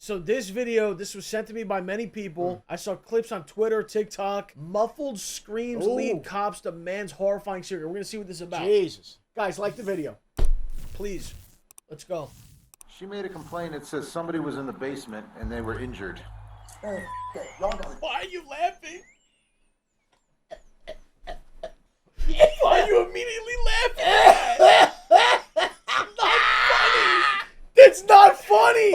So this video, this was sent to me by many people. I saw clips on Twitter, TikTok. Muffled screams lead cops to man's horrifying secret. We're gonna see what this is about. Jesus. Guys, like the video. Please. Let's go. She made a complaint that says somebody was in the basement and they were injured. Okay, y'all got it. Why are you laughing? Why are you immediately laughing? Not funny. It's not funny.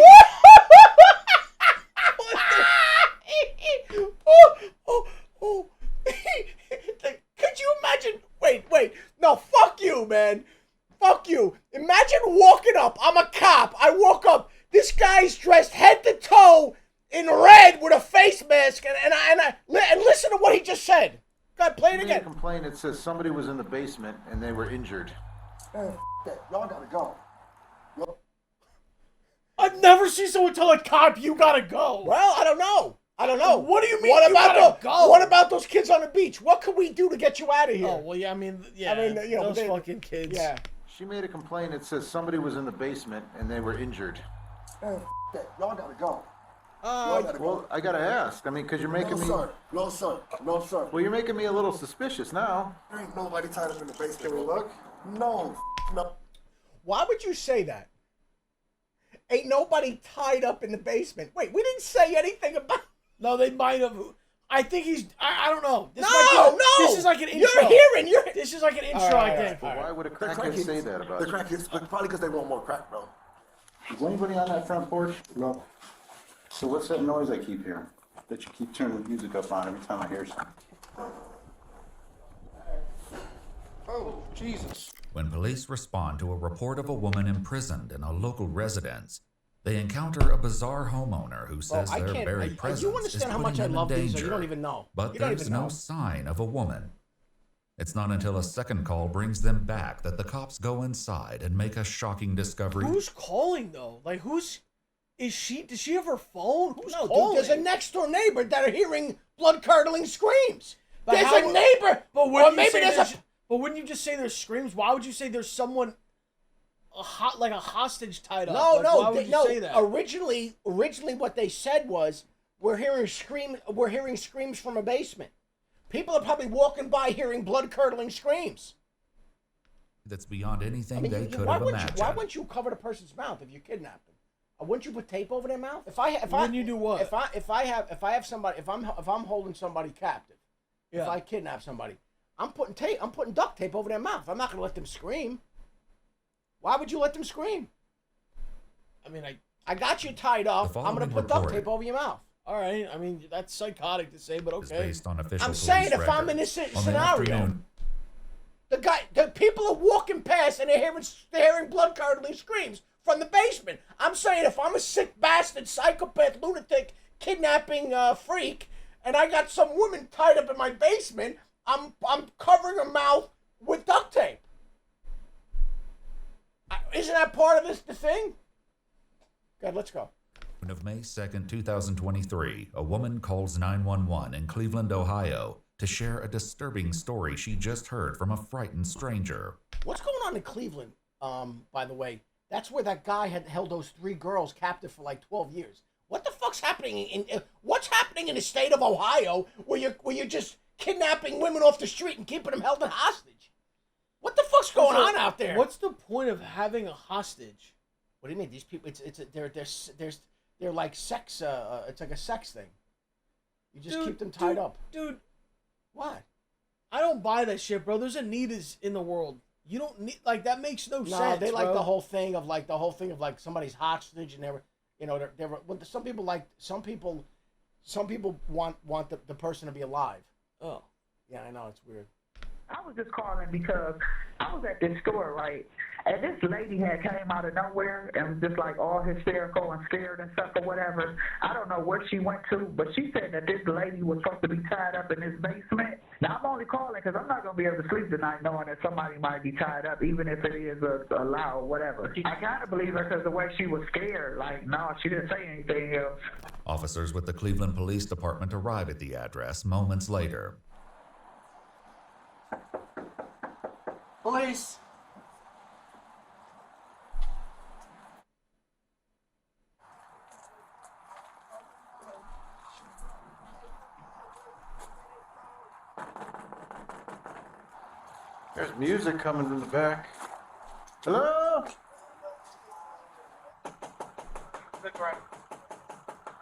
Could you imagine? Wait. No, fuck you, man. Fuck you. Imagine walking up. I'm a cop. I walk up. This guy's dressed head to toe in red with a face mask, and listen to what he just said. Go ahead, play it She made again. a complaint that says somebody was in the basement and they were injured. Okay, y'all gotta go. I've never seen someone tell a cop you gotta go. Well, I don't know. What do you mean? What you about gotta go? What about those kids on the beach? What could we do to get you out of here? Oh well, yeah. I mean, yeah. you know, those fucking kids. Yeah. She made a complaint that says somebody was in the basement and they were injured. Okay, y'all gotta go. Well, I gotta ask. I mean, because you're making me... No, sir. Well, you're making me a little suspicious now. There ain't nobody tied up in the basement. Can we look? No. Why would you say that? Ain't nobody tied up in the basement. Wait, we didn't say anything about... No, they might have. I think he's. I don't know. This No. This is like an intro. This is like an intro. I think. But why would a crackhead say that about The you? crackheads, probably because they want more crack, bro. Is anybody on that front porch? No. So what's that noise I keep hearing? That you keep turning the music up on every time I hear something? Oh, Jesus. When police respond to a report of a woman imprisoned in a local residence, they encounter a bizarre homeowner who says I their can't. very You presence understand is how much putting I them love in these, or danger. you don't even know. But You don't there's even no know. sign of a woman. It's not until a second call brings them back that the cops go inside and make a shocking discovery. Who's calling though? Like who's? Is she? Does she have her phone? Who's No, calling? dude, there's a next door neighbor that are hearing blood-curdling screams. But There's how- a neighbor. But or wouldn't you maybe say there's there's? a... But wouldn't you just say there's screams? Why would you say there's someone, like a hostage tied up? No, Like, no, Why would you say that? Originally, what they said was, we're hearing screams from a basement. People are probably walking by hearing blood-curdling screams. That's beyond anything they could why have wouldn't imagined. why wouldn't you cover the person's mouth if you kidnapped them? Wouldn't you put tape over their mouth? Wouldn't you do what? If I have somebody, if I'm holding somebody captive, if I kidnap somebody, I'm putting duct tape over their mouth. I'm not going to let them scream. Why would you let them scream? I mean, I got you tied up. The I'm going to following put duct report tape over your mouth. all right. I mean, that's psychotic to say, but Is okay. based on official I'm police saying if I'm records. in this On the scenario, afternoon, the people are walking past and they're hearing blood-curdling screams from the basement. I'm saying if I'm a sick bastard, psychopath, lunatic, kidnapping freak, and I got some woman tied up in my basement, I'm covering her mouth with duct tape. Isn't that part of the thing? Good, let's go. of May 2nd, 2023, a woman calls 911 in Cleveland, Ohio, to share a disturbing story she just heard from a frightened stranger. What's going on in Cleveland, by the way? That's where that guy had held those 3 girls captive for like 12 years. What the fuck's happening what's happening in the state of Ohio where you're just kidnapping women off the street and keeping them held in hostage? What the fuck's going on out there? What's the point of having a hostage? What do you mean? These people, they're like sex. It's like a sex thing. You just keep them tied up. Dude, What? I don't buy that shit, bro. There's a need in the world. You don't need, like, that makes no sense. No, they like bro. the whole thing of somebody's hostage and some people want the person to be alive. Oh. Yeah, I know, it's weird. I was just calling because I was at this store, right? And this lady had came out of nowhere and was just like all hysterical and scared and stuff or whatever. I don't know where she went to, but she said that this lady was supposed to be tied up in this basement. Now, I'm only calling because I'm not going to be able to sleep tonight knowing that somebody might be tied up, even if it is a lie or whatever. I kind of believe her because the way she was scared. Like, no, she didn't say anything else. Officers with the Cleveland Police Department arrive at the address moments later. Police. There's music coming from the back. Hello?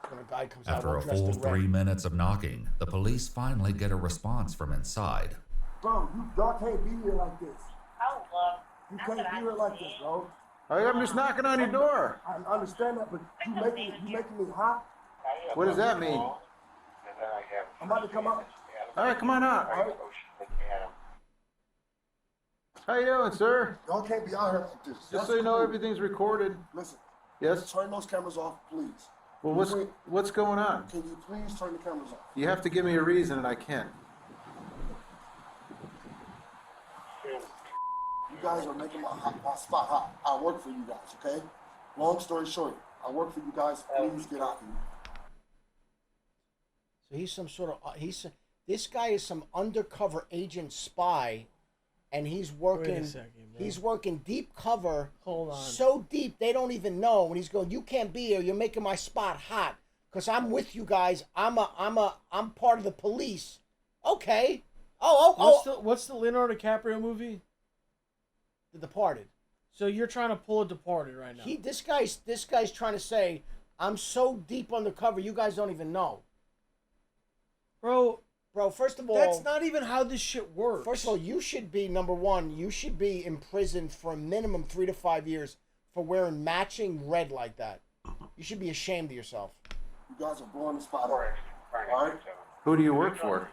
When a guy comes out After all a dressed full in red. 3 minutes of knocking, the police finally get a response from inside. Bro, y'all can't be here like this. You can't be here like this, bro. I'm just knocking on your door. I understand that, but you making me hot. What does that mean? I'm about to come out. All right, come on out. All right? How you doing, sir? Y'all can't be out here like this. Just so you know, everything's recorded. Listen. Yes? Turn those cameras off, please. Well, what's going on? Can you please turn the cameras off? You have to give me a reason, and I can't. You guys are making my spot hot. I work for you guys, okay? Long story short, I work for you guys. Please get out of here. So he's some sort of this guy is some undercover agent spy, and he's working. Wait a second, bro. He's working deep cover. Hold on. So deep they don't even know. And he's going, "You can't be here. You're making my spot hot because I'm with you guys. I'm part of the police." Okay. What's the Leonardo DiCaprio movie? The Departed. So you're trying to pull a Departed right now. This guy's trying to say, I'm so deep undercover, you guys don't even know. Bro, first of all, that's not even how this shit works. First of all, you should be, number one, you should be in prison for a minimum 3 to 5 years for wearing matching red like that. You should be ashamed of yourself. You guys are blowing the spot out. All right? Who do you work for?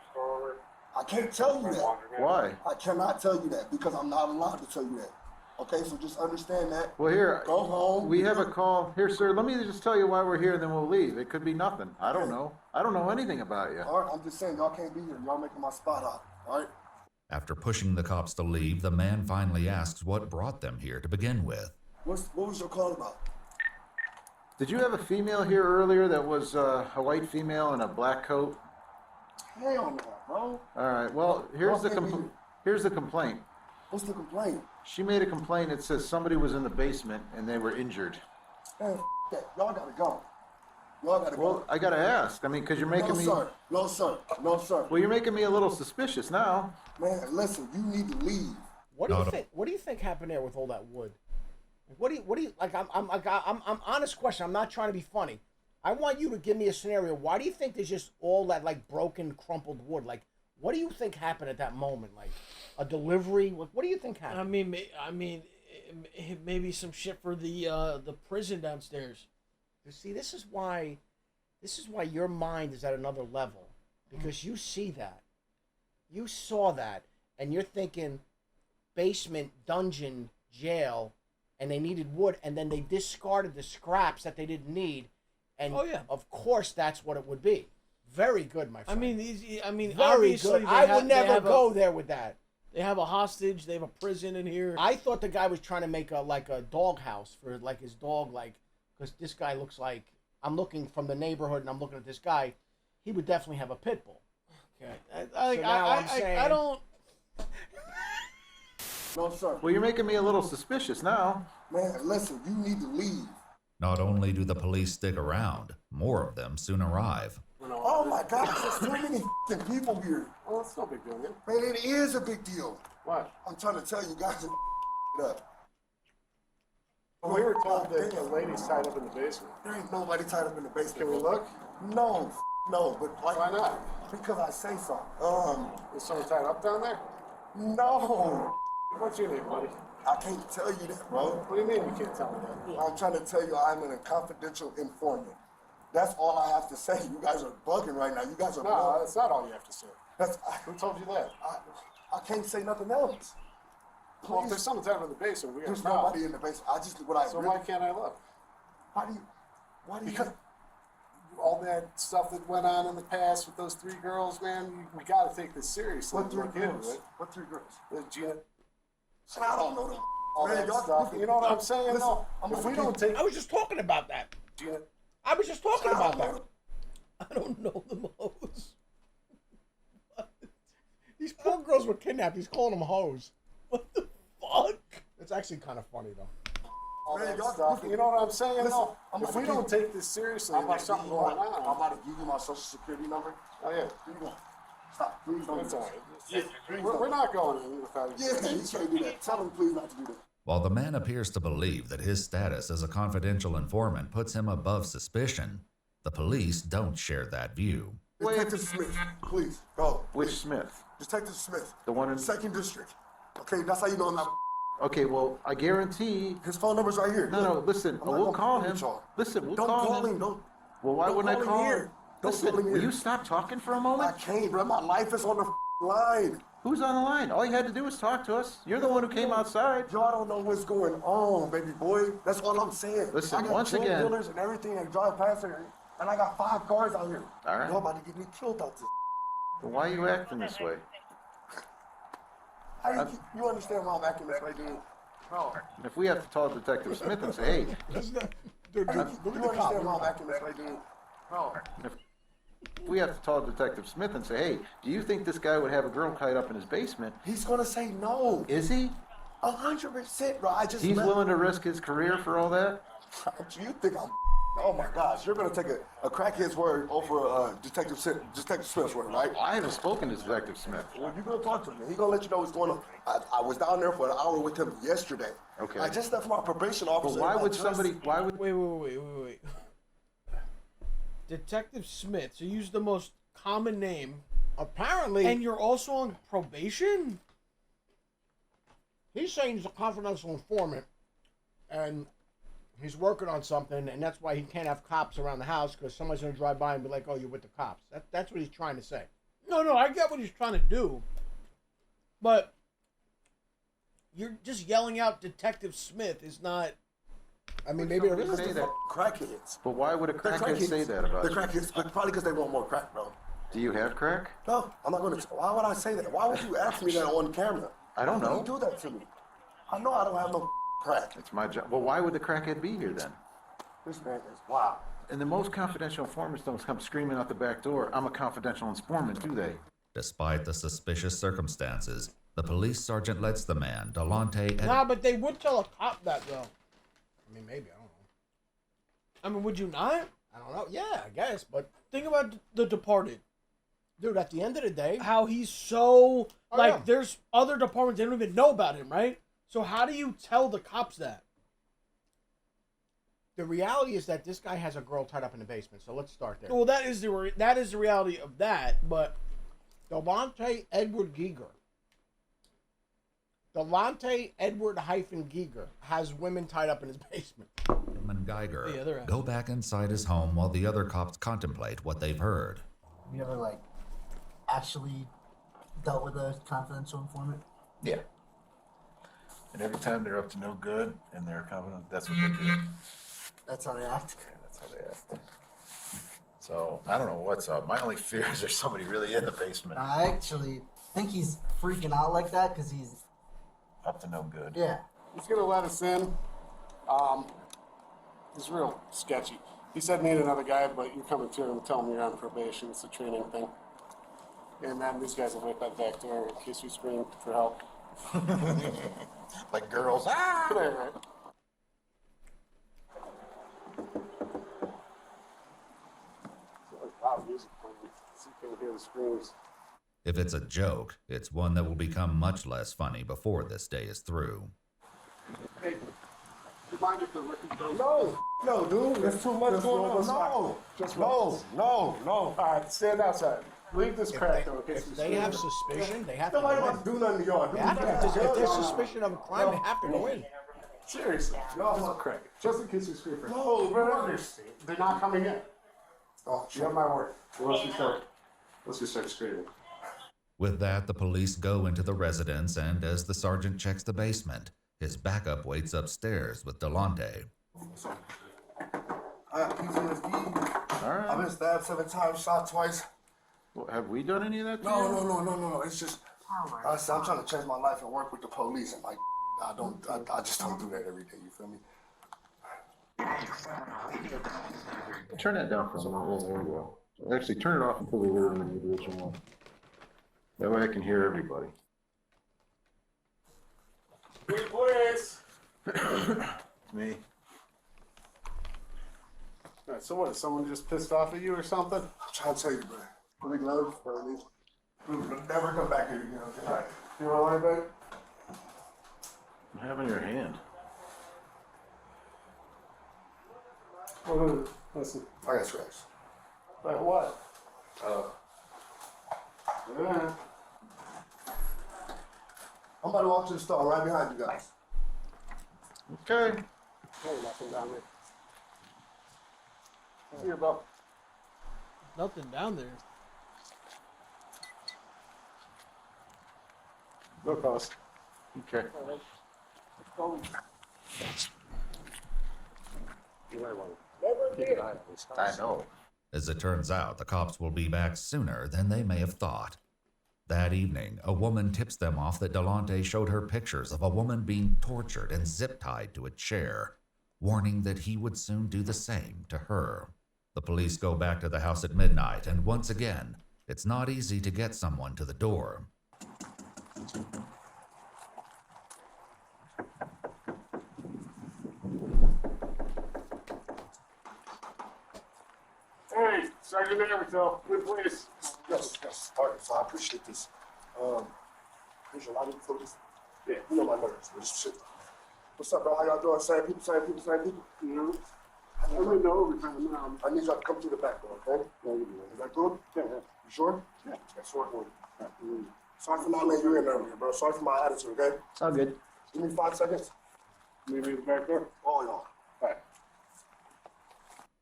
I can't tell you that. Why? I cannot tell you that because I'm not allowed to tell you that. Okay, so just understand that. Well, here, Go home. we have a call. Here, sir, let me just tell you why we're here, then we'll leave. It could be nothing. I don't know. I don't know anything about you. All right, I'm just saying, y'all can't be here. Y'all making my spot hot. All right? After pushing the cops to leave, the man finally asks what brought them here to begin with. What was your call about? Did you have a female here earlier that was a white female in a black coat? Hell no, bro. All right, well, here's the complaint. What's the complaint? She made a complaint that says somebody was in the basement and they were injured. Man, that. Y'all gotta go. Y'all gotta go. Well, I gotta ask. I mean, because you're making me... No, sir. No, sir. Well, you're making me a little suspicious now. Man, listen, you need to leave. What do you think happened there with all that wood? What do you like? I'm honest question. I'm not trying to be funny. I want you to give me a scenario. Why do you think there's just all that like broken, crumpled wood? Like, what do you think happened at that moment? Like, a delivery? What do you think happened? I mean, maybe some shit for the prison downstairs. You see, this is why your mind is at another level, because you see that, you saw that, and you're thinking basement, dungeon, jail, and they needed wood, and then they discarded the scraps that they didn't need, and of course that's what it would be. Very good, my friend. I mean, very obviously good. I would never go there with that. They have a hostage. They have a prison in here. I thought the guy was trying to make a dog house for like his dog, like, because this guy looks like, I'm looking from the neighborhood and I'm looking at this guy. He would definitely have a pit bull. Okay, I don't. No, sir. Well, you're making me a little suspicious now. Man, listen, you need to leave. Not only do the police stick around, more of them soon arrive. Oh my gosh, there's too many people here. Well, it's no big deal, man. Man, it is a big deal. What? I'm trying to tell you guys to up. Well, we were told that the lady's tied up in the basement. There ain't nobody tied up in the basement. Can we look? No, but like, Why not? because I say so. Is someone tied up down there? No. What's your name, buddy? I can't tell you that, bro. What do you mean you can't tell me that? I'm trying to tell you I'm a confidential informant. That's all I have to say. You guys are bugging right now. You guys are No, bugging. that's not all you have to say. Who told you that? I can't say nothing else. Well, if Please. there's someone tied up in the basement, we got There's a problem. nobody in the basement. I just So why can't I look? Why do you? Because all that stuff that went on in the past with those 3 girls, man, we got to take this seriously. What 3 Look into girls? it. What 3 girls? Gina, I don't know them. all Man, that y'all- stuff. You know what I'm saying? Listen, No, I'm if gonna we don't take was just talking about that. Gina, I was just talking about I don't know that. them. I don't know the hoes. These poor girls were kidnapped. He's calling them hoes. What the fuck? It's actually kind of funny though. all Man, that y'all- stuff. You know what I'm saying? Listen, No, I'm if gonna we give don't you- take this seriously, I'm and about there's to give something you going I'm on. about to give you my social security number. Oh yeah. Here you go. Stop. Please don't. That's all right. Yeah, please We're don't. not going in without you. Yeah, you can't do that. Tell him please not to do that. While the man appears to believe that his status as a confidential informant puts him above suspicion, the police don't share that view. Detective Smith, please, go. Which please. Smith? Detective Smith. The one in... 2nd District. Okay, that's how you know I'm not. Okay, well, I guarantee... His phone number's right here. No, listen, I'm not we'll gonna call call him. y'all. Listen, we'll Don't call call him. him. Don't. Well, why don't wouldn't I call him? here. Don't Listen, call him will here. you stop talking for a I moment? can't, bro. My life is on the line. Who's on the line? All you had to do was talk to us. You're the one who came outside. Y'all don't know what's going on, baby boy. That's all I'm saying. Listen, I got once drug again- dealers and everything that drive past here, and I got 5 cars out here. All right. Y'all about to get me killed out there. Well, why are you acting this way? You understand why I'm acting this way, dude? No. If we have to call Detective Smith and say, hey, You understand why I'm acting this way, dude? No. if we have to call Detective Smith and say, hey, do you think this guy would have a girl tied up in his basement? He's gonna say no. Is he? 100%, bro. I just He's met- willing to risk his career for all that? You think I'm? Oh my gosh, you're gonna take a crackhead's word over Detective Smith's word, right? I haven't spoken to Detective Smith. Well, you're gonna talk to him. He's gonna let you know what's going on. I was down there for an hour with him yesterday. Okay. I just left my probation But officer. why and I would just- somebody, why would... Wait. Detective Smith, so you use the most common name, Apparently, and you're also on probation? he's saying he's a confidential informant, and he's working on something, and that's why he can't have cops around the house, because somebody's going to drive by and be like, oh, you're with the cops. That's what he's trying to say. No, I get what he's trying to do. But you're just yelling out Detective Smith is not... I mean, maybe there is say a that? Crackheads. But why would a They're crackhead say that about They're you? crackheads, but probably because they want more crack, bro. Do you have crack? No, I'm not gonna. Why would I say that? Why would you ask me that on camera? I don't Why know. would you do that to me? I know I don't have no crack. It's my job. Well, why would the crackhead be here then? This man is wow. And the most confidential informants don't come screaming out the back door, I'm a confidential informant, do they? Despite the suspicious circumstances, the police sergeant lets the man, Delonte... Nah, but they would tell a cop that, though. I mean, maybe. I don't know. I mean, would you not? I don't know. Yeah, I guess. But, Think about The Departed. dude, at the end of the day, How he's so... like, yeah. there's other departments that don't even know about him, right? So how do you tell the cops that? the reality is that this guy has a girl tied up in the basement. So let's start there. Well, that is the reality of that, but... Delonte Edward Giger. Delonte Edward Giger has women tied up in his basement. and Geiger Yeah, they're out. go back inside his home while the other cops contemplate what they've heard. Have you ever, like, actually dealt with a confidential informant? Yeah. And every time they're up to no good and they're confident, that's what they do. That's how they act. Yeah, that's how they act. So, I don't know what's up. My only fear is there's somebody really in the basement. I actually think he's freaking out like that because he's, Up to no good. yeah. He's gonna let us in. He's real sketchy. He said need another guy, but you come to him and tell him you're on probation. It's a training thing. And then these guys will wait by the back door in case we scream for help. Like girls. Ah! Right, right. Loud music playing, so you can hear the screams. If it's a joke, it's one that will become much less funny before this day is through. Hey, do you mind if the record goes? No, dude, there's too much going on. No. All right, stand outside. Leave this crack though, in case we They scream. have suspicion. They have to Nobody go in. about to do nothing to y'all. They have to, if there's suspicion of a crime, they have to go in. Seriously, Y'all just want crack. Just in case we scream for No, bro. They're not coming in. Oh, You have my word. Let's just start screaming. With that, the police go into the residence, and as the sergeant checks the basement, his backup waits upstairs with Delonte. I got PTSD. All right. I've been stabbed 7 times, shot twice. Well, have we done any of that to you? No. It's just, I'm trying to change my life and work with the police, and like, I just don't do that every day. You feel me? Turn that down for a minute. There we go. Actually, turn it off until we hear what you want. That way I can hear everybody. Please. It's me. All right, so what? Is someone just pissed off at you or something? I'm trying to tell you, bro. Big love for me. Never come back here again, okay? All right. You want to lie back? I have in your hand. Well, listen. I got scratched. Like what? Yeah. I'm about to walk to the store right behind you guys. Okay. Hey, nothing down there. Here, bro. Nothing down there. No cost. Okay. You might want to keep an eye on this house. I know. As it turns out, the cops will be back sooner than they may have thought. That evening, a woman tips them off that Delonte showed her pictures of a woman being tortured and zip-tied to a chair, warning that he would soon do the same to her. The police go back to the house at midnight, and once again, it's not easy to get someone to the door. Hey, Sergeant Everton, good police. Yes, Sergeant, so I appreciate this. There's a lot of police. Yeah, you know my nerves. This shit. What's up, bro? How y'all doing? Same people, same people, same people? You know? I'm in the overtime now. I need y'all to come through the back door, okay? Yeah, you do. Is that good? Yeah. You sure? Yeah. That's short one. Sorry for not letting you in earlier, bro. Sorry for my attitude, okay? It's all good. Give me 5 seconds. Maybe it's back there. All y'all. All right.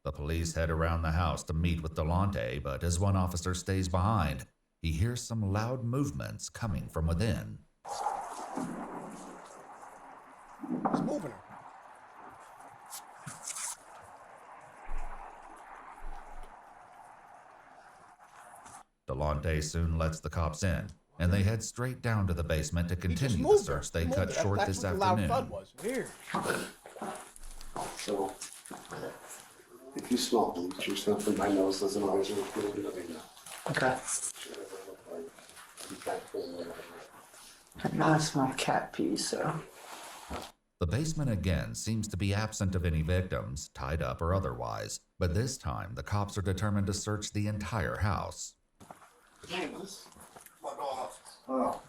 The police head around the house to meet with Delonte, but as one officer stays behind, he hears some loud movements coming from within. He's moving her. Delonte soon lets the cops in, and they head straight down to the basement to He just continue the moved her. search they He moved cut her. short That's this what the loud afternoon. thud was. Weird. So, if you smell bleach or something, my nose doesn't always work. Okay. Now I smell cat pee, so. The basement again seems to be absent of any victims, tied up or otherwise, but this time the cops are determined to search the entire house. My doghouse. Oh.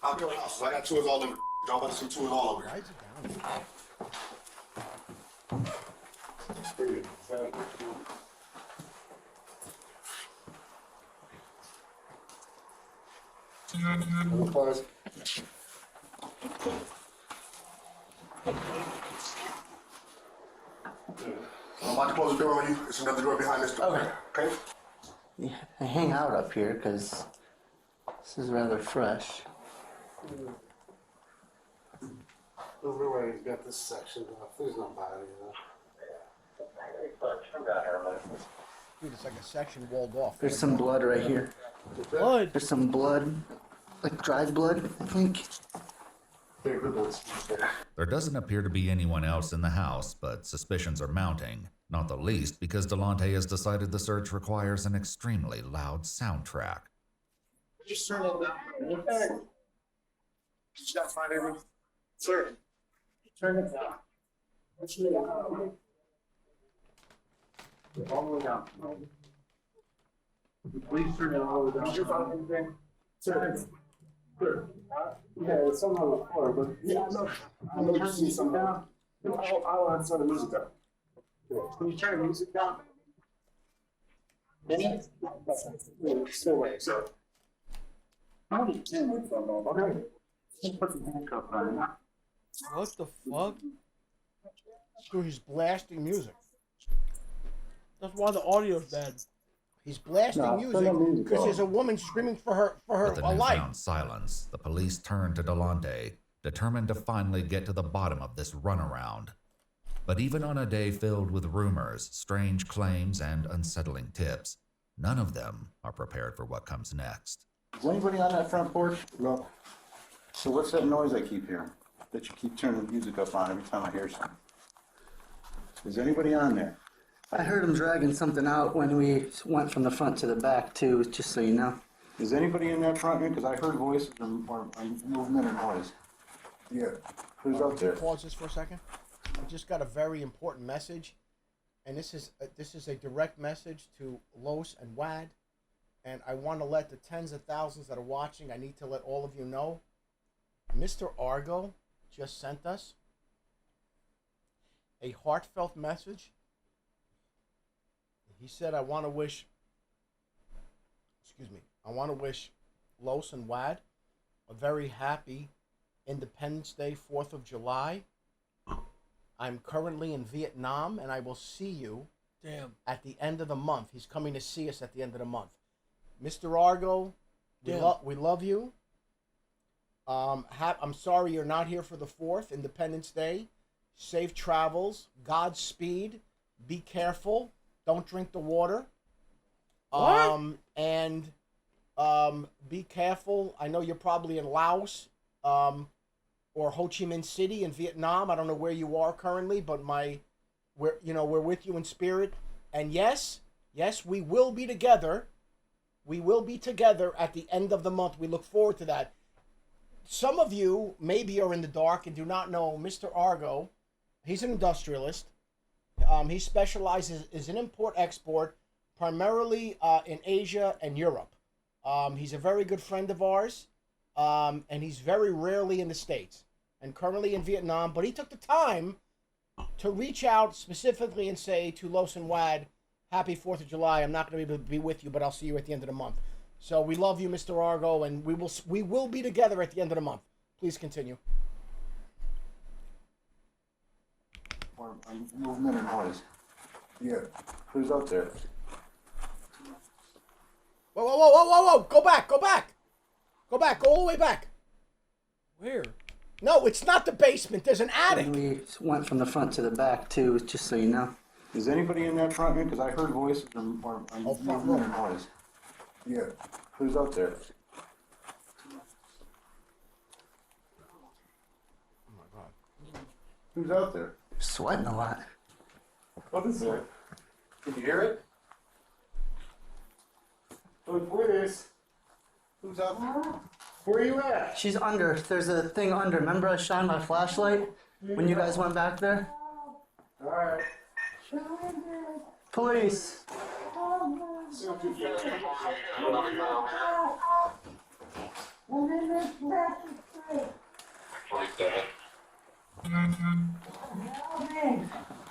I'll be on houses. I got tours all over. Y'all about to see tours all over. Why is it down Close. I'm about to close the door on you. It's another door behind this door. Okay? Yeah, I hang out up here because this is rather fresh. Everywhere he's got this section off. There's nobody, Dude, it's like a section walled off. There's some blood right here. Blood. There's some blood, like dried blood, I think. There doesn't appear to be anyone else in the house, but suspicions are mounting, not the least because Delonte has decided the search requires an extremely loud soundtrack. Just turn it down. Hey. Did you guys find everything? Sir. Turn it down. Let's do it. All the way down. Please turn it all the way down. Did you find anything? Sir. Sure. Yeah, it's something on the floor, but Yeah, I know you see something. I'll turn the music down. can you turn the music down? Minnie? Still wait, so. Okay. What the fuck? Dude, he's blasting music. That's why the audio's bad. He's blasting music because there's a woman screaming for her With the life. newfound silence, the police turn to Delonte, determined to finally get to the bottom of this runaround. But even on a day filled with rumors, strange claims, and unsettling tips, none of them are prepared for what comes next. Is anybody on that front porch? No. So what's that noise I keep hearing? That you keep turning the music up on every time I hear something? Is anybody on there? I heard him dragging something out when we went from the front to the back too, just so you know. Is anybody in that front room? Because I heard voices or movement or noise. Yeah. Who's up there? Pause this for a second. I just got a very important message, and this is a direct message to Los and Wad. and I want to let the tens of thousands that are watching, I need to let all of you know, Mr. Argo just sent us a heartfelt message. He said, I want to wish Los and Wad a very happy Independence Day, 4th of July. I'm currently in Vietnam, and I will see you at the end of the month. He's coming to see us at the end of the month. Mr. Argo, we love you. I'm sorry you're not here for the 4th, Independence Day. Safe travels. Godspeed. Be careful. Don't drink the water. Be careful. I know you're probably in Laos or Ho Chi Minh City in Vietnam. I don't know where you are currently, but we're with you in spirit. And yes, we will be together. We will be together at the end of the month. We look forward to that. Some of you maybe are in the dark and do not know Mr. Argo. He's an industrialist. He specializes in import-export, primarily in Asia and Europe. He's a very good friend of ours, and he's very rarely in the States and currently in Vietnam. But he took the time to reach out specifically and say to Los and Wad, happy 4th of July. I'm not going to be able to be with you, but I'll see you at the end of the month. So we love you, Mr. Argo, and we will be together at the end of the month. Please continue. Or movement or noise. Yeah. Who's out there? Whoa. Go back. Go all the way back. Where? No, it's not the basement. There's an attic. We went from the front to the back, too, just so you know. Is anybody in that front room? Because I heard voices or movement or noise. Yeah. Who's out there? Oh, my God. Who's out there? Sweating a lot. What is it? Can you hear it? Please. Who's out there? Where are you at? She's under. There's a thing under. Remember I shined my flashlight when you guys went back there? Alright. Police.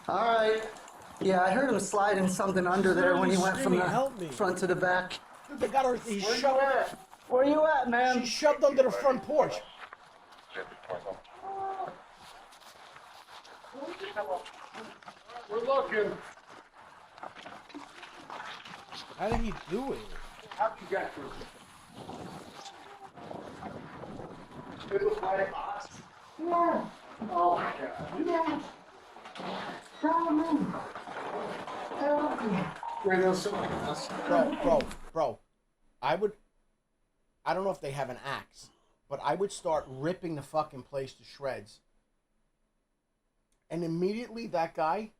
Alright. Yeah, I heard him sliding something under there when he went from the front to the back. They got her. He's shoved. Where you at, man? She's shoved under the front porch. We're looking. How did he do it? How'd you get through? It looks like us. Yeah. Oh my God. Yeah. Where those us? Bro. I don't know if they have an axe, but I would start ripping the fucking place to shreds. And immediately that guy,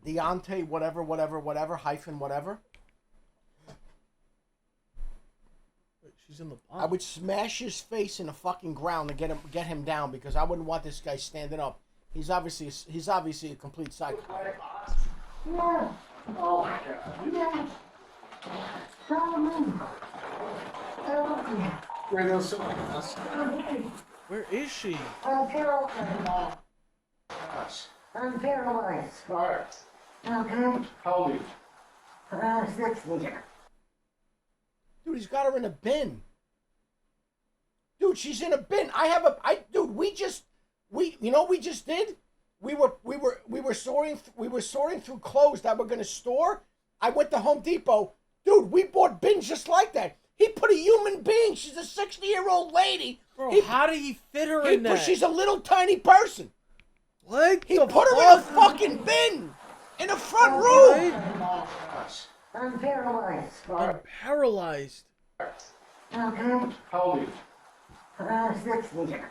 Deontay, whatever, hyphen whatever. She's in the I would smash his face in the fucking ground to get him down because I wouldn't want this guy standing up. He's obviously a complete psychopath. Yeah. Oh my God. Yeah. Where those us? Where is she? I'm paralyzed. I'm paralyzed. Alright. Okay. How old are you? 60. Dude, he's got her in a bin. Dude, she's in a bin. Dude, we just did? We were sorting through clothes that we're gonna store. I went to Home Depot. Dude, we bought bins just like that. He put a human being. She's a 60-year-old lady. Bro, how did he fit her in that? She's a little tiny person. What? He put her in a fucking bin in the front room. I'm paralyzed. I'm paralyzed. Okay. How old are you? 60.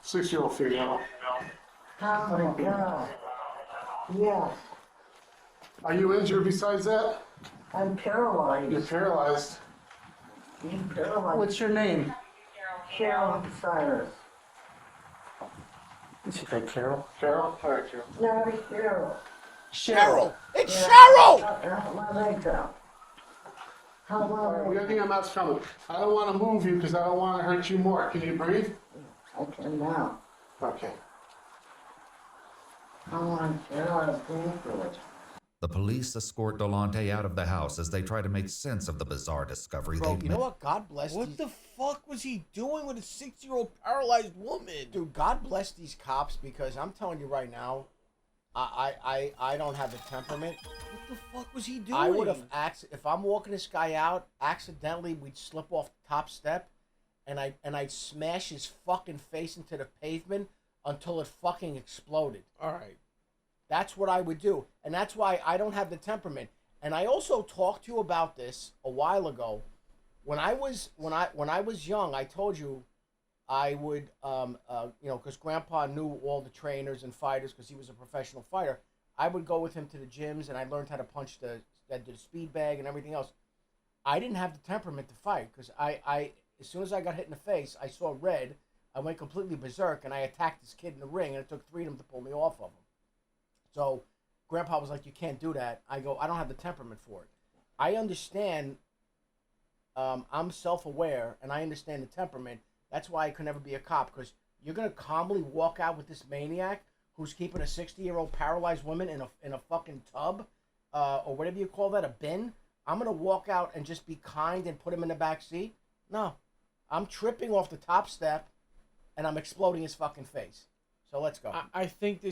6-year-old female. Oh my God. Yes. Are you injured besides that? I'm paralyzed. You're paralyzed. I'm paralyzed. What's your name? Cheryl Cyrus. Did she say Carol? Carol? Alright, Carol. No, it's Cheryl. Cheryl. It's Yeah. Cheryl. My legs out. How about We got EMS coming. I don't want to move you because I don't want to hurt you more. Can you breathe? I can now. Okay. I want to pay for it. The police escort Delonte out of the house as they try to make sense of the bizarre discovery Bro, they've you made. know what? God bless What these... the fuck was he doing with a 6-year-old paralyzed woman? Dude, God bless these cops, because I'm telling you right now, I don't have the temperament. What the fuck was he doing? I would have if I'm walking this guy out, accidentally we'd slip off the top step, and I'd smash his fucking face into the pavement until it fucking exploded. All right. That's what I would do, and that's why I don't have the temperament. And I also talked to you about this a while ago. When I was young, I told you I would, because Grandpa knew all the trainers and fighters because he was a professional fighter. I would go with him to the gyms, and I learned how to punch the speed bag and everything else. I didn't have the temperament to fight because I as soon as I got hit in the face, I saw red. I went completely berserk, and I attacked this kid in the ring, and it took 3 of them to pull me off of him. So Grandpa was like, you can't do that. I go, I don't have the temperament for it. I understand. I'm self-aware, and I understand the temperament. That's why I could never be a cop, because you're going to calmly walk out with this maniac who's keeping a 60-year-old paralyzed woman in a fucking tub, or whatever you call that, a bin. I'm going to walk out and just be kind and put him in the back seat? No. I'm tripping off the top step, and I'm exploding his fucking face. So let's go. I think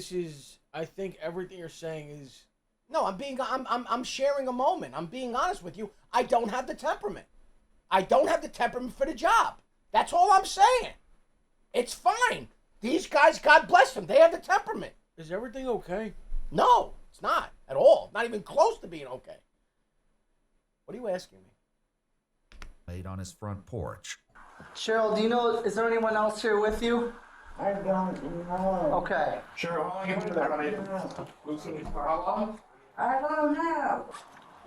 everything you're saying is... No, I'm sharing a moment. I'm being honest with you. I don't have the temperament. I don't have the temperament for the job. That's all I'm saying. It's fine. These guys, God bless them, they have the temperament. Is everything okay? No, it's not at all. Not even close to being okay. What are you asking me? Made on his front porch. Cheryl, do you know, is there anyone else here with you? I don't know. Okay. Cheryl, how long you been there, honey? How long? I don't know.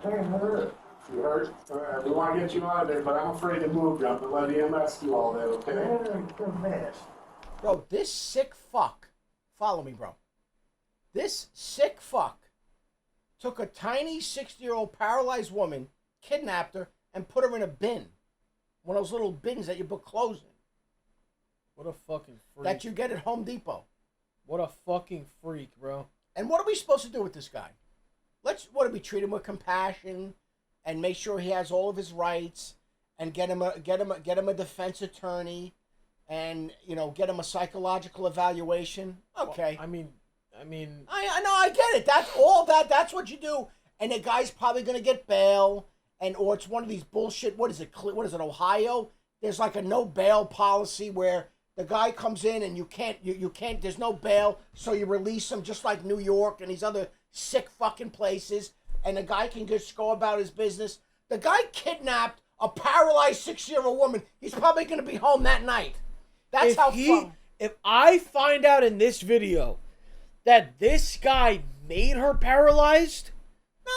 They're hurt. You hurt? We want to get you out of there, but I'm afraid to move you. I'm going to let EMS do all that, okay? They're the best. Bro, this sick fuck, follow me, bro. This sick fuck took a tiny 60-year-old paralyzed woman, kidnapped her, and put her in a bin. One of those little bins that you put clothes in. What a fucking freak. That you get at Home Depot. What a fucking freak, bro. And what are we supposed to do with this guy? What do we treat him with compassion and make sure he has all of his rights and get him a defense attorney and, get him a psychological evaluation? Okay. Well, I mean, I know, I get it. That's what you do. And the guy's probably going to get bail, or it's one of these bullshit, what is it, Ohio? There's like a no bail policy where the guy comes in and you can't, there's no bail, so you release him, just like New York and these other sick fucking places, and the guy can just go about his business. The guy kidnapped a paralyzed 6-year-old woman. He's probably going to be home that night. That's if I find out in this video that this guy made her paralyzed,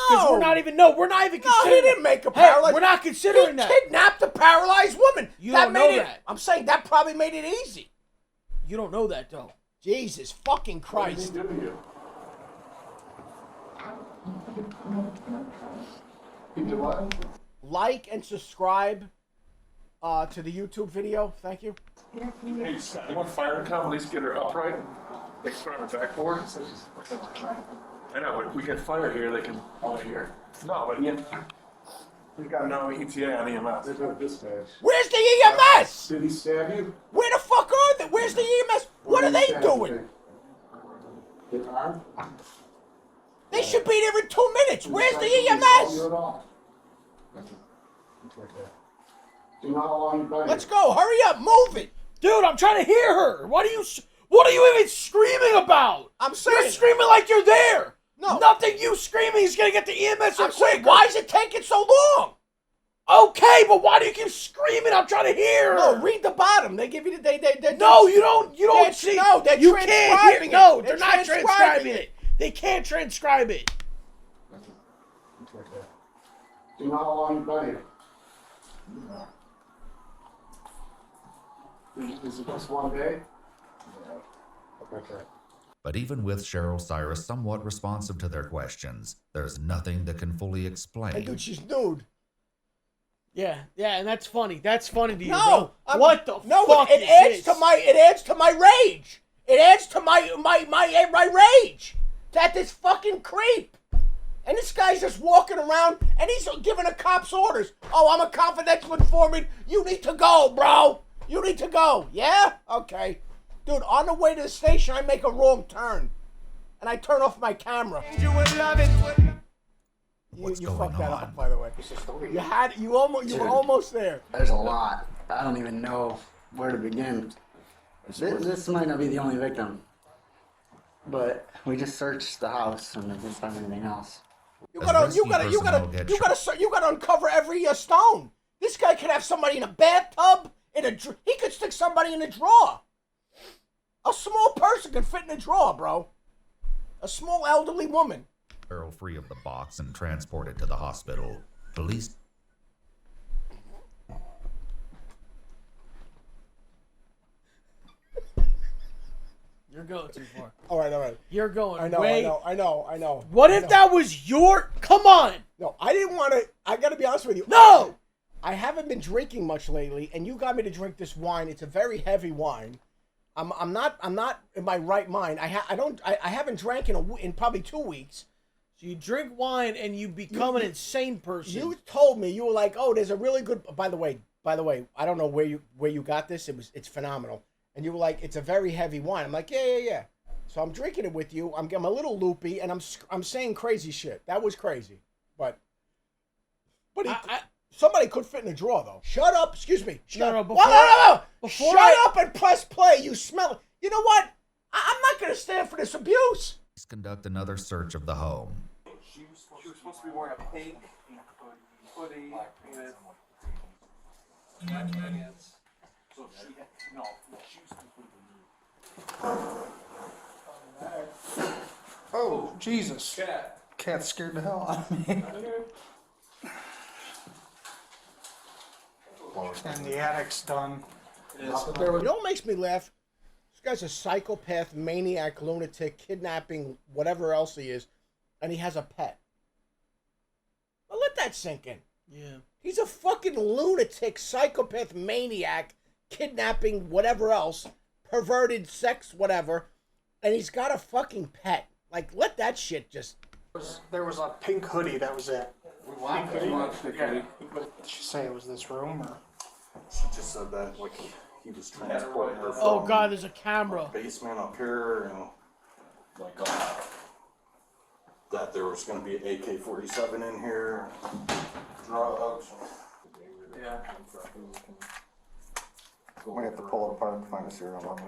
because we're not even considering. No, he didn't make her paralyzed. Hey, we're not considering that. He kidnapped a paralyzed woman. You don't know that. I'm saying that probably made it easy. You don't know that, though. Jesus fucking Christ. What are you doing? You do what? Like and subscribe to the YouTube video. Thank you. Hey, you want fire to come, at least get her upright? They can put her on her backboard. I know, but we get fire here, they can over here. No, but we got no ETA on EMS. There's no dispatch. Where's the EMS? Did he stab you? Where the fuck are they? Where's the EMS? What are they doing? His arm? They should be there in 2 minutes. Where's the You EMS? at all. Do you know how long you've been Let's go. Hurry up. Move it. Dude, I'm trying to hear her. What are you even screaming about? I'm saying. You're screaming like you're there. No. Nothing you screaming is going to get the EMS I'm saying, quicker. why is it taking so long? Okay, but why do you keep screaming? I'm trying to hear. No, read the bottom. They give you the No, you don't see. No, they're you can't hear. transcribing it. No, They're they're not transcribing it. They can't transcribe it. Do you know how long you've been here? Is it just one day? Okay. But even with Cheryl Cyrus somewhat responsive to their questions, there's nothing that can fully Hey, explain dude, she's nude. Yeah, and that's funny. That's funny to you, No, bro. What the no, fuck it is adds this? to my rage. It adds to my rage that this fucking creep. And this guy's just walking around and he's giving the cops orders. Oh, I'm a confidential informant. You need to go, bro. You need to go. Yeah? Okay. Dude, on the way to the station, I make a wrong turn. And I turn off my camera. You would love it. You fucked that up, by the way. You were almost there. There's a lot. I don't even know where to begin. This might not be the only victim, but we just searched the house and didn't find anything else. You gotta uncover every stone. This guy could have somebody in a bathtub. He could stick somebody in a drawer. A small person can fit in a drawer, bro. A small elderly woman. Barrel free of the box and transported to the hospital. Police. You're going too far. All right. You're going. I know. What if that was your? Come on. No, I didn't want to. I got to be honest with you. No. I haven't been drinking much lately, and you got me to drink this wine. It's a very heavy wine. I'm not in my right mind. I haven't drank in probably 2 weeks. So you drink wine and you become an insane person. You told me, you were like, oh, there's a really good. By the way, I don't know where you got this. It's phenomenal. And you were like, it's a very heavy wine. I'm like, yeah. So I'm drinking it with you. I'm a little loopy, and I'm saying crazy shit. That was crazy, but somebody could fit in a drawer though. Shut up. Excuse me. Shut up. No. Shut up and press play. You smell it. You know what? I'm not gonna stand for this abuse. Police conduct another search of the home. She was supposed to be wearing a pink hoodie with pants. So she had, no, she was completely nude. Oh, Jesus. Cat. Cat scared the hell out of me. And the attic's done. You know what makes me laugh? This guy's a psychopath, maniac, lunatic, kidnapping, whatever else he is, and he has a pet. Well, let that sink in. Yeah. He's a fucking lunatic, psychopath, maniac, kidnapping, whatever else, perverted sex, whatever, and he's got a fucking pet. Like, let that shit just... There was a pink hoodie, that was it. Pink hoodie. Did she say it was this room, or? She just said that, like, he was transporting her from Oh God, there's a camera. basement up here, and like, that there was gonna be an AK-47 in here, drugs. Yeah. We have to pull it apart and find a serial number.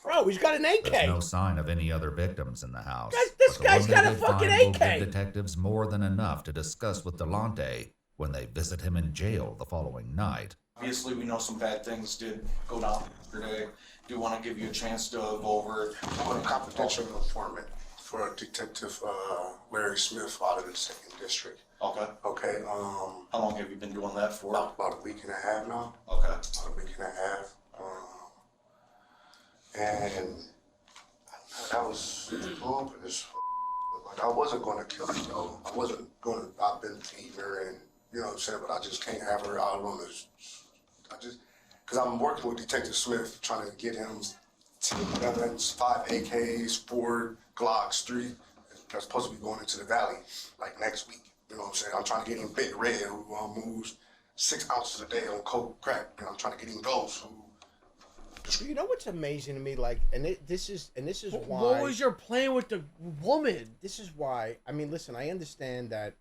Bro, he's got an AK. There's no sign of any other victims in the house. This but the guy's one got they a did fucking find will AK. give detectives more than enough to discuss with Delonte when they visit him in jail the following night. Obviously, we know some bad things did go down yesterday. Do want to give you a chance to go over. I'm a confidential informant for Detective Larry Smith out of the 2nd District. Okay. Okay. How long have you been doing that for? About a week and a half now. Okay. About a week and a half. And that was ominous. Like, I wasn't going to kill her, though. I wasn't going to. I've been feeding her, and you know what I'm saying. But I just can't have her out on this. Because I'm working with Detective Smith, trying to get him 10 guns, 5 AKs, 4 Glocks, 3. That's supposed to be going into the valley like next week. You know what I'm saying? I'm trying to get him Big Red, who moves 6 ounces a day on coke crack. And I'm trying to get him those who. You know what's amazing to me, like, this is why. What was your plan with the woman? This is why. I mean, listen, I understand that.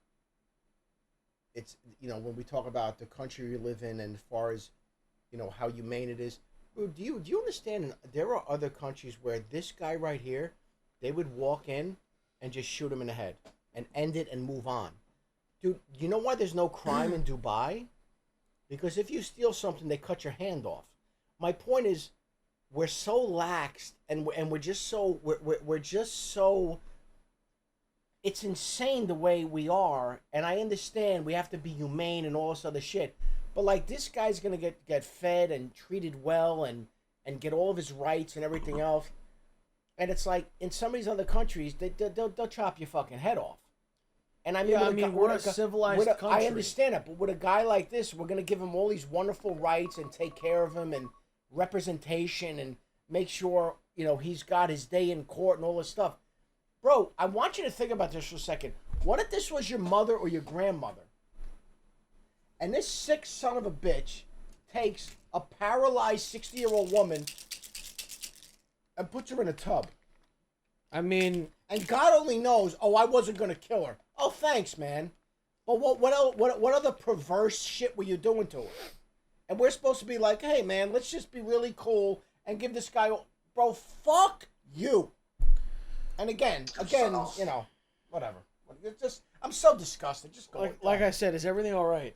It's, you know, when we talk about the country we live in, and as far as, you know, how humane it is. Do you understand? There are other countries where this guy right here, they would walk in and just shoot him in the head and end it and move on. Dude, you know why there's no crime in Dubai? Because if you steal something, they cut your hand off. My point is, we're so laxed, and we're just so. It's insane the way we are, and I understand we have to be humane and all this other shit. But like, this guy's gonna get fed and treated well and get all of his rights and everything else. And it's like, in some of these other countries, they'll chop your fucking head off. And I mean, Yeah, with we're a civilized country. I understand it, but with a guy like this, we're gonna give him all these wonderful rights and take care of him and representation and make sure he's got his day in court and all this stuff. Bro, I want you to think about this for a second. What if this was your mother or your grandmother? And this sick son of a bitch takes a paralyzed 60-year-old woman and puts her in a tub. I mean, and God only knows. Oh, I wasn't gonna kill her. Oh, thanks, man. But what other perverse shit were you doing to her? And we're supposed to be like, hey, man, let's just be really cool and give this guy, bro, fuck you. And again, whatever. It's just, I'm so disgusted. Just go. Like I said, is everything all right?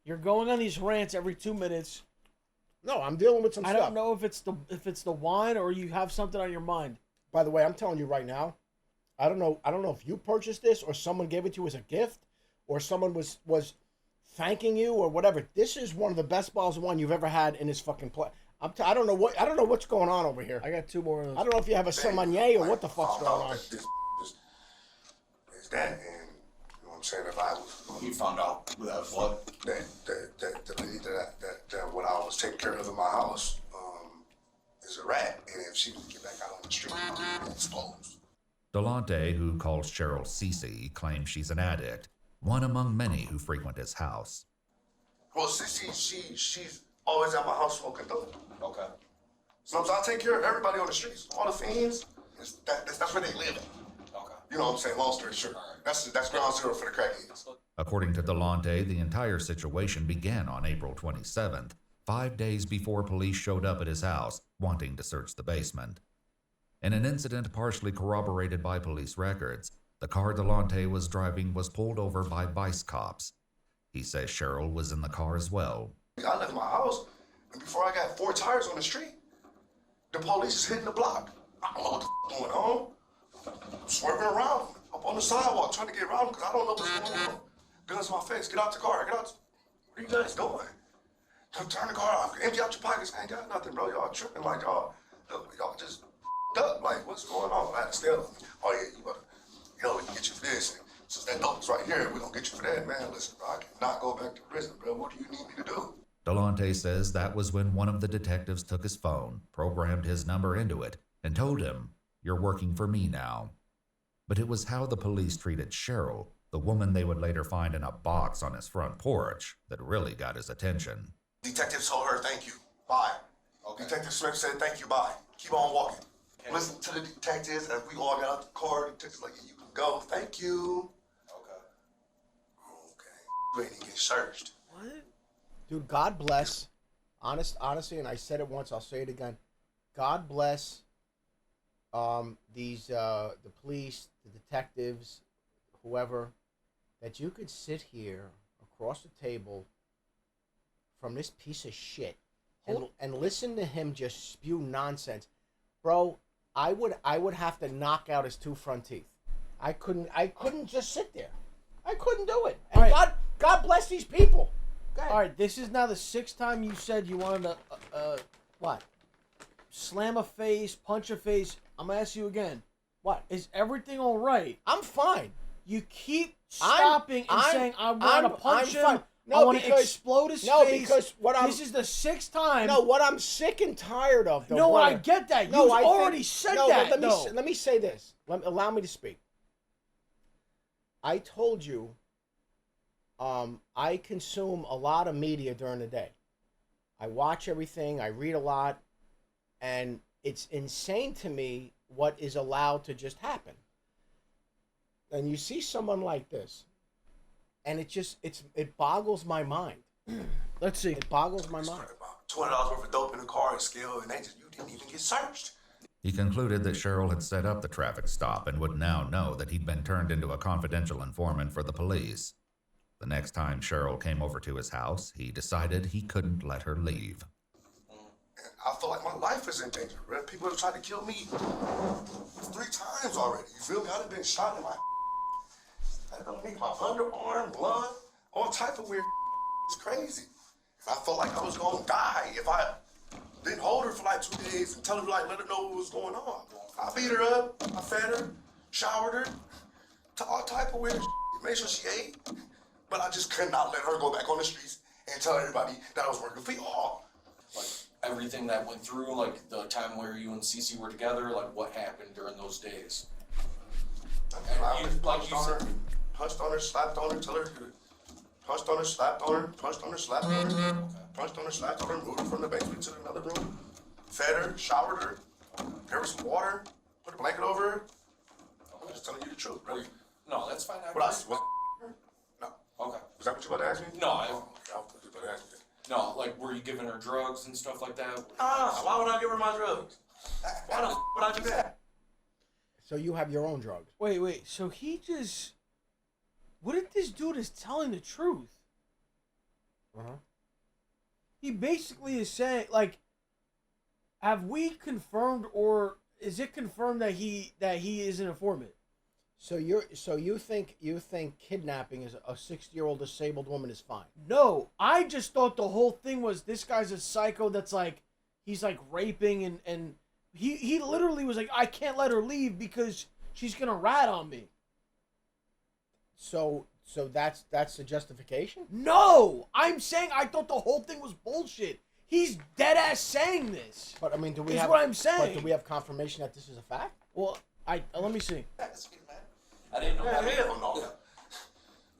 You're going on these rants every 2 minutes. No, I'm dealing with some stuff. I don't know if it's the wine or you have something on your mind. By the way, I'm telling you right now, I don't know if you purchased this or someone gave it to you as a gift or someone was thanking you or whatever. This is one of the best bottles of wine you've ever had in this fucking place. I don't know what's going on over here. I got 2 more of those. I don't know if you have a sommelier or what the fuck's going on. This is that, and you know what I'm saying? If I was, You found out with that flood. the lady that what I was taking care of in my house is a rat, and if she would get back out on the street, I'd explode. Delonte, who calls Cheryl Cece, claims she's an addict, one among many who frequent his house. Well, she's always at my house smoking dope. Okay. So I take care of everybody on the streets, all the fiends. That's where they live at. Okay. You know what I'm saying? Long story short, that's ground zero for the crackheads. According to Delonte, the entire situation began on April 27th, 5 days before police showed up at his house, wanting to search the basement. In an incident partially corroborated by police records, the car Delonte was driving was pulled over by vice cops. He says Cheryl was in the car as well. I left my house, and before I got 4 tires on the street, the police is hitting the block. I don't know what the going on. I'm swerving around up on the sidewalk trying to get around because I don't know what's going on. Guns in my face. Get out the car. Get out. What are you guys doing? Turn the car off. Empty out your pockets. I ain't got nothing, bro. Y'all tripping like y'all just up. Like, what's going on? I had to steal them. Oh, yeah, we can get you for this. And since that dope's right here, we're going to get you for that, man. Listen, bro, I cannot go back to prison, bro. What do you need me to do? Delonte says that was when one of the detectives took his phone, programmed his number into it, and told him, "You're working for me now." But it was how the police treated Cheryl, the woman they would later find in a box on his front porch, that really got his attention. Detective told her, thank you. Bye. Okay. Detective Smith said, thank you, bye. Keep on walking. Okay. Listen to the detectives as we all got out the car. The detective's like, you can go. Thank you. Okay. You ain't even get searched. What? Dude, God bless. Honestly, and I said it once, I'll say it again. God bless the police, the detectives, whoever, that you could sit here across the table from this piece of shit and listen to him just spew nonsense. Bro, I would have to knock out his 2 front teeth. I couldn't just sit there. I couldn't do it. And right. God bless these people. All right, this is now the 6th time you said you wanted to what? Slam a face, punch a face. I'm gonna ask you again. What? Is everything all right? I'm fine. You keep stopping and saying, I want to punch him. Fine. No, I want to explode his face. Because this is the 6th time. No, what I'm sick and tired of, though. No, brother, I get that. You've already said that. Let me say this. Allow me to speak. I told you I consume a lot of media during the day. I watch everything. I read a lot. And it's insane to me what is allowed to just happen. And you see someone like this, and it boggles my mind. Let's see. It boggles my mind. $200 worth of dope in the car and scale, and you didn't even get searched. He concluded that Cheryl had set up the traffic stop and would now know that he'd been turned into a confidential informant for the police. The next time Cheryl came over to his house, he decided he couldn't let her leave. And I feel like my life is in danger, bro. People have tried to kill me 3 times already. You feel me? I've been shot in my my underarm, blood, all type of weird. It's crazy. I felt like I was gonna die if I didn't hold her for like 2 days and tell her, like, let her know what was going on. I beat her up, I fed her, showered her, all type of weird shit. Made sure she ate. But I just could not let her go back on the streets and tell everybody that I was working for y'all. Like everything that went through, like the time where you and Cece were together, like what happened during those days? I punched on her, slapped on her, punched on her, slapped on her, punched on her, slapped on her, punched on her, slapped on her, moved her from the basement to another room, fed her, showered her, gave her some water, put a blanket over her. I'm just telling you the truth, bro. No, that's fine. What else? What? No. Okay. Was that what you about to ask me? No, I thought you were about to ask me. No, like were you giving her drugs and stuff like that? Why would I give her my drugs? Why the would I do that? So you have your own drugs. Wait. So he just... What if this dude is telling the truth? He basically is saying, like, have we confirmed, or is it confirmed that he is an informant? So you think kidnapping is a 60-year-old disabled woman is fine? No, I just thought the whole thing was this guy's a psycho that's like, he's like raping and he literally was like, I can't let her leave because she's gonna rat on me. So that's the justification? No, I'm saying I thought the whole thing was bullshit. He's dead ass saying this. But I mean, do we is have what I'm saying? But do we have confirmation that this is a fact? Well, let me see. I didn't know that. No.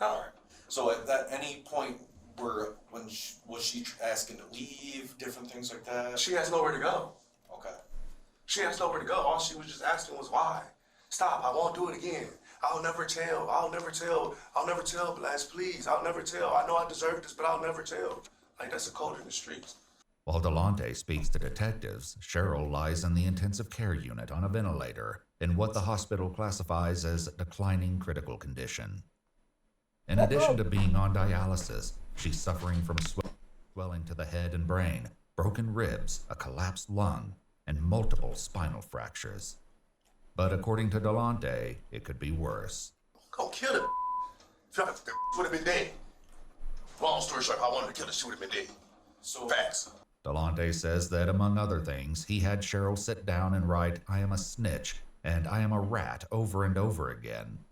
All right. So at any point was she asking to leave, different things like that? She has nowhere to go. Okay. She has nowhere to go. All she was just asking was why. Stop, I won't do it again. I'll never tell, Blast, please. I'll never tell. I know I deserve this, but I'll never tell. Like, that's a code in the streets. While Delonte speaks to detectives, Cheryl lies in the intensive care unit on a ventilator in what the hospital classifies as declining critical condition. In addition to being on dialysis, she's suffering from swelling to the head and brain, broken ribs, a collapsed lung, and multiple spinal fractures. But according to Delonte, it could be worse. Go kill her. If y'all would have been dead. Long story short, if I wanted to kill her, she would have been dead. So facts. Delonte says that, among other things, he had Cheryl sit down and write, "I am a snitch," and "I am a rat" over and over again.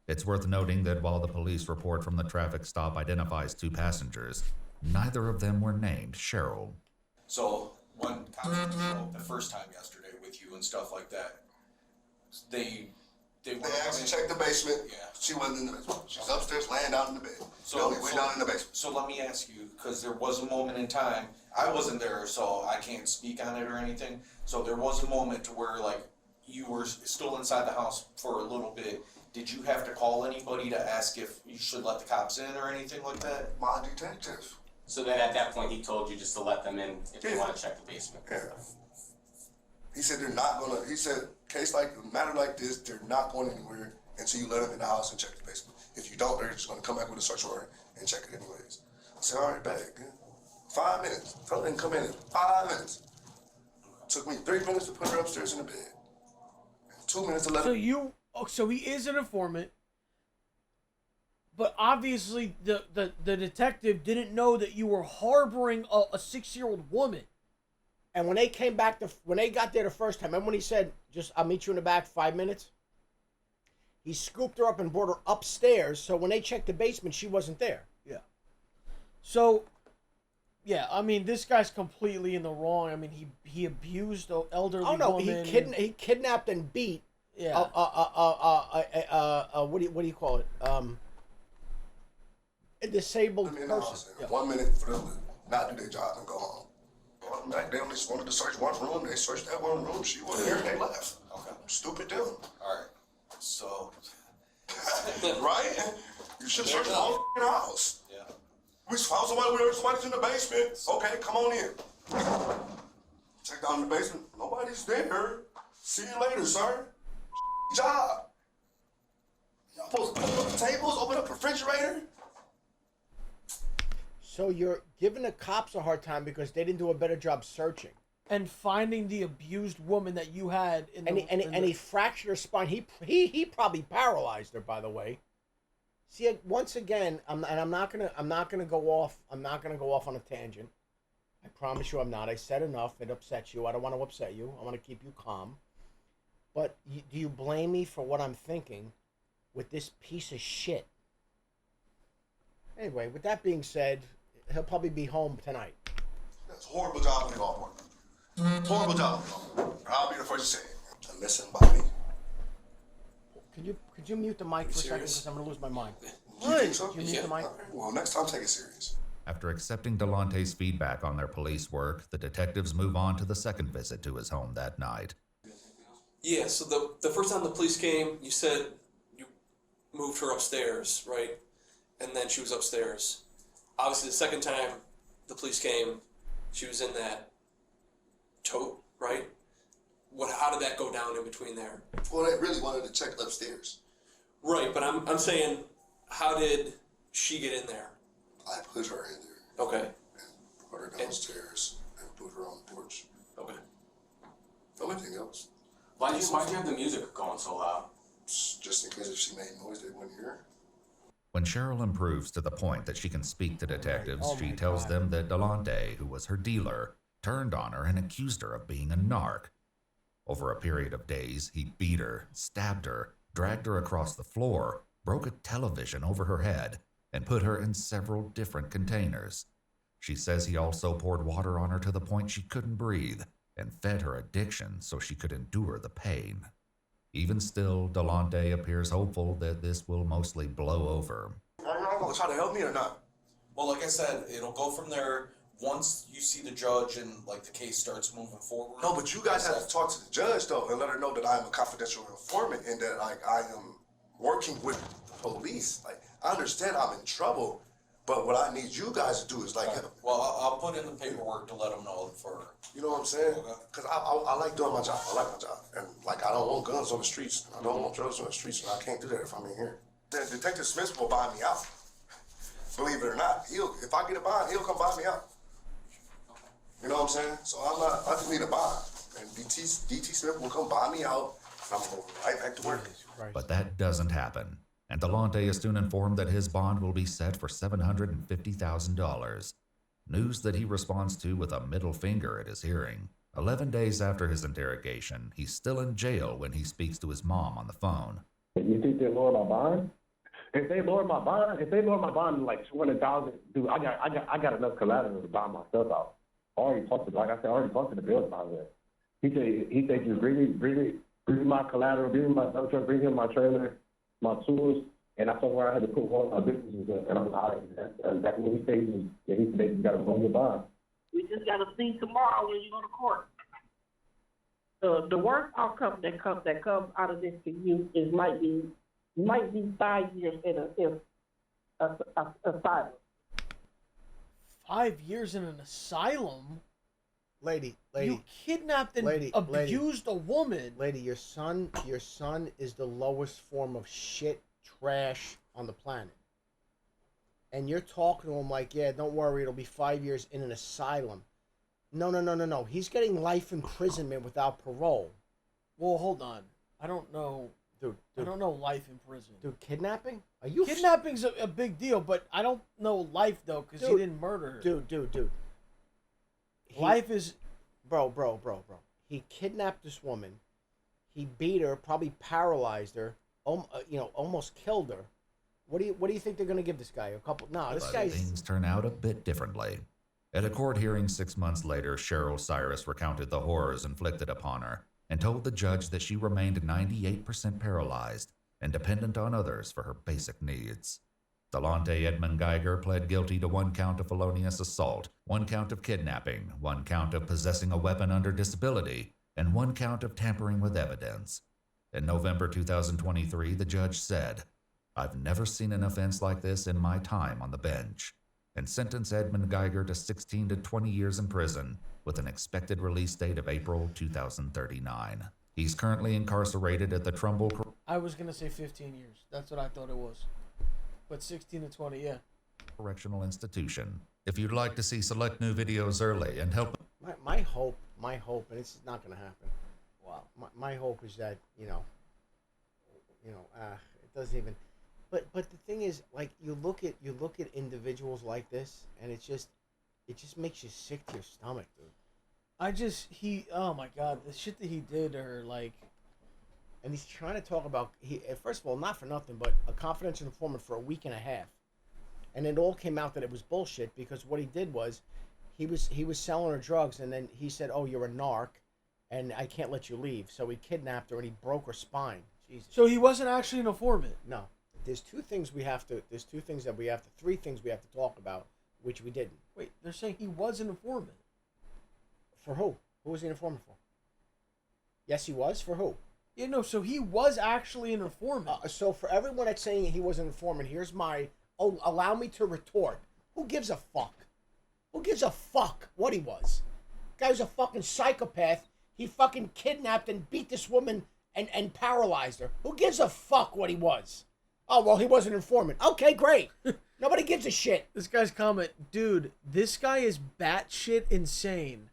It's worth noting that while the police report from the traffic stop identifies 2 passengers, neither of them were named Cheryl. So when cops showed the first time yesterday with you and stuff like that, they actually checked the basement. Yeah. She wasn't in the basement. She's upstairs laying down in the bed. So we went down in the basement. So let me ask you, because there was a moment in time, I wasn't there, so I can't speak on it or anything. So there was a moment to where like you were still inside the house for a little bit. Did you have to call anybody to ask if you should let the cops in or anything like that? My detective. So then at that point he told you just to let them in if you want to check the basement. Yeah. He said they're not gonna, he said, a matter like this, they're not going anywhere until you let them in the house and check the basement. If you don't, they're just gonna come back with a search warrant and check it anyways. I said, all right, bag. 5 minutes. Fella didn't come in 5 minutes. Took me 3 minutes to put her upstairs in the bed. 2 minutes to let her. So he is an informant, but obviously the detective didn't know that you were harboring a 6-year-old woman. And when they came back, when they got there the first time, remember when he said, I'll meet you in the back 5 minutes? He scooped her up and brought her upstairs, so when they checked the basement, she wasn't there. Yeah. So, yeah, I mean, this guy's completely in the wrong. I mean, he abused an elderly woman. He kidnapped and beat. Yeah. What do you call it? A disabled person. 1 minute for them to not do their job and go home. They only just wanted to search one room. They searched that one room. She wasn't here and they left. Okay. Stupid them. All right. So. Right? You should search the whole house. Yeah. We found somebody's in the basement. Okay, come on in. Check down in the basement. Nobody's there. See you later, sir. Job. Y'all supposed to open up the tables, open up the refrigerator? So you're giving the cops a hard time because they didn't do a better job searching. And finding the abused woman that you had in the... And he fractured her spine. He probably paralyzed her, by the way. See, once again, I'm not gonna go off on a tangent. I promise you I'm not. I said enough. It upsets you. I don't want to upset you. I want to keep you calm. But do you blame me for what I'm thinking? with this piece of shit. Anyway, with that being said, he'll probably be home tonight. That's a horrible job on the golf course. Horrible job on the golf course. I'll be the first to say it. A missing body. Could you mute the mic for a second because I'm gonna lose my mind. You think so? Could you mute the mic? Well, next time take it serious. After accepting Delonte's feedback on their police work, the detectives move on to the second visit to his home that night. Yeah, so the first time the police came, you said you moved her upstairs, right? And then she was upstairs. Obviously, the second time the police came, she was in that tote, right? How did that go down in between there? Well, they really wanted to check upstairs. Right, but I'm saying, how did she get in there? I put her in there. Okay. And brought her downstairs and put her on the porch. Okay. Anything else? Why'd you have the music going so loud? Just in case if she made noise, they wouldn't hear. When Cheryl improves to the point that she can speak to detectives, Oh she my tells God. them that Delonte, who was her dealer, turned on her and accused her of being a narc. Over a period of days, he beat her, stabbed her, dragged her across the floor, broke a television over her head, and put her in several different containers. She says he also poured water on her to the point she couldn't breathe and fed her addiction so she could endure the pain. Even still, Delonte appears hopeful that this will mostly blow over. Are y'all gonna try to help me or not? Well, like I said, it'll go from there once you see the judge and like the case starts moving forward. No, but you guys have to talk to the judge though and let her know that I am a confidential informant and that like I am working with the police. Like I understand I'm in trouble, but what I need you guys to do is like, Well, I'll put in the paperwork to let them know for. you know what I'm saying? Because I like doing my job. I like my job, and like I don't want guns on the streets. I don't want drugs on the streets, and I can't do that if I'm in here. Then Detective Smith will buy me out. Believe it or not, if I get a bond, he'll come buy me out. You know what I'm saying? So I just need a bond. And DT Smith will come buy me out, and I'm going right back to work. But that doesn't happen, and Delonte is soon informed that his bond will be set for $750,000. News that he responds to with a middle finger at his hearing. 11 days after his interrogation, he's still in jail when he speaks to his mom on the phone. You think they lower my bond? If they lower my bond to like 200,000, dude, I got enough collateral to buy myself out. I already talked to the bill about it. He said just bring me my collateral, bring me my dump truck, bring him my trailer, my tools, and I told her I had to put one of my businesses in, and I'm out of here. And that's what he said. He said they got to lower your bond. We just got to see tomorrow when you go to court. The worst outcome that comes out of this for you is might be 5 years in a asylum. 5 years in an asylum? Lady. You kidnapped and abused a woman. Lady, your son is the lowest form of shit trash on the planet. And you're talking to him like, yeah, don't worry, it'll be 5 years in an asylum. No. He's getting life imprisonment without parole. Well, hold on. I don't know. Dude. I don't know life in prison. Dude, kidnapping? Are you... Kidnapping's a big deal, but I don't know life, though, because he didn't murder her. Dude. Life is... Bro. He kidnapped this woman. He beat her, probably paralyzed her, almost killed her. What do you think they're going to give this guy? A couple... No, this But guy's... things turn out a bit differently. At a court hearing 6 months later, Cheryl Cyrus recounted the horrors inflicted upon her and told the judge that she remained 98% paralyzed and dependent on others for her basic needs. Delonte Edmund Geiger pled guilty to 1 count of felonious assault, 1 count of kidnapping, 1 count of possessing a weapon under disability, and 1 count of tampering with evidence. In November 2023, the judge said, "I've never seen an offense like this in my time on the bench," and sentenced Edmund Geiger to 16 to 20 years in prison with an expected release date of April 2039. He's currently incarcerated at the Trumbull... I was going to say 15 years. That's what I thought it was. But 16 to 20, yeah. Correctional institution. If you'd like to see select new videos early and help... My hope, and it's not going to happen. Wow. My hope is that, it doesn't even... But the thing is, like, you look at individuals like this, and it just makes you sick to your stomach, dude. Oh my God, the shit that he did to her, like, and he's trying to talk about first of all, not for nothing, but a confidential informant for a week and a half, and it all came out that it was bullshit because what he did was, he was selling her drugs, and then he said, "Oh, you're a narc, and I can't let you leave." So he kidnapped her and he broke her spine. Jesus. So he wasn't actually an informant. No. Three things we have to talk about, which we didn't. Wait, they're saying he was an informant. For who? Who was he an informant for? Yes, he was. For who? Yeah, no, so he was actually an informant. So for everyone that's saying he was an informant, here's my... Oh, allow me to retort. Who gives a fuck? Who gives a fuck what he was? Guy was a fucking psychopath. He fucking kidnapped and beat this woman and paralyzed her. Who gives a fuck what he was? Oh, well, he was an informant. Okay, great. Nobody gives a shit. This guy's comment, dude, this guy is batshit insane.